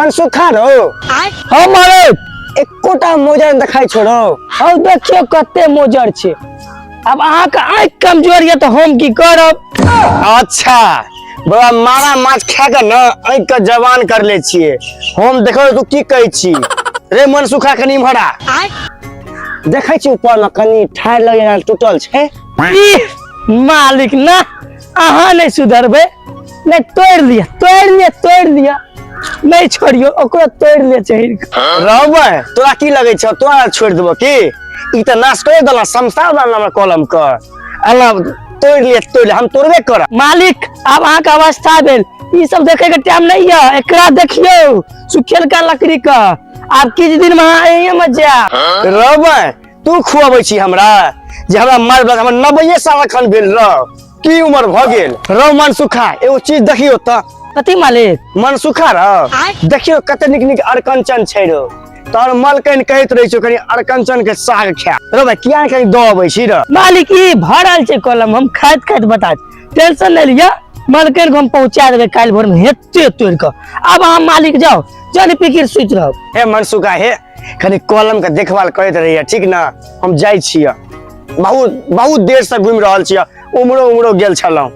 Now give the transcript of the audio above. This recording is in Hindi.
मनसुखा रो हम मालिक एकोटा मोजर देखाई छोड़ो हम देखियो कते मोजर छे अब अहाँ के आँख कमजोर है तो हम की करब। अच्छा बड़ा मारा माछ खा के ना आँख के जवान कर ले छिए हम देखो तू की कहै छी रे मनसुखा कनी भरा देखै छी ऊपर में कनी ठाड़ लगे टूटल छे मालिक ना अहाँ नहीं सुधरबे नहीं तोड़ लिया नहीं छोड़ियो ओकरा तोड़ ले चाहिए रहबे तोरा की लगे छ तोरा छोड़ देबो की ई त नाश कर देला संसार वाला कलम कर अल्लाह तोड़ ले हम तोड़बे कर मालिक अब अहाँ के अवस्था भेल ई सब देखे के टाइम नहीं है एकरा देखियो सुखेल का लकड़ी का आप किछ दिन में आइए मत जा रहबे तू खुआबै छी हमरा जे हमरा मार हमर 90 साल खन भेल रह की उम्र भ गेल रह मनसुखा एगो चीज देखियो त कथी मालिक मनसुखा रह देखियो कते निक निक अरकंचन छै रो तोर मलकन कहैत रहै छौ कनी अरकंचन के साग खा रो भाई किया कनी दबै छी रे मालिक ई भरल छै कलम हम खाइत बता टेंशन नहीं लिया मलकन को हम पहुंचा देबे काल भोर में हेते तोड़ के अब हम मालिक जाओ जन फिकिर सुत रहो हे मनसुखा हे कनी कलम के देखभाल करैत रहिए ठीक ना हम जाई छियै बहुत देर से घूम रहल छियै उमरो गेल छलौ।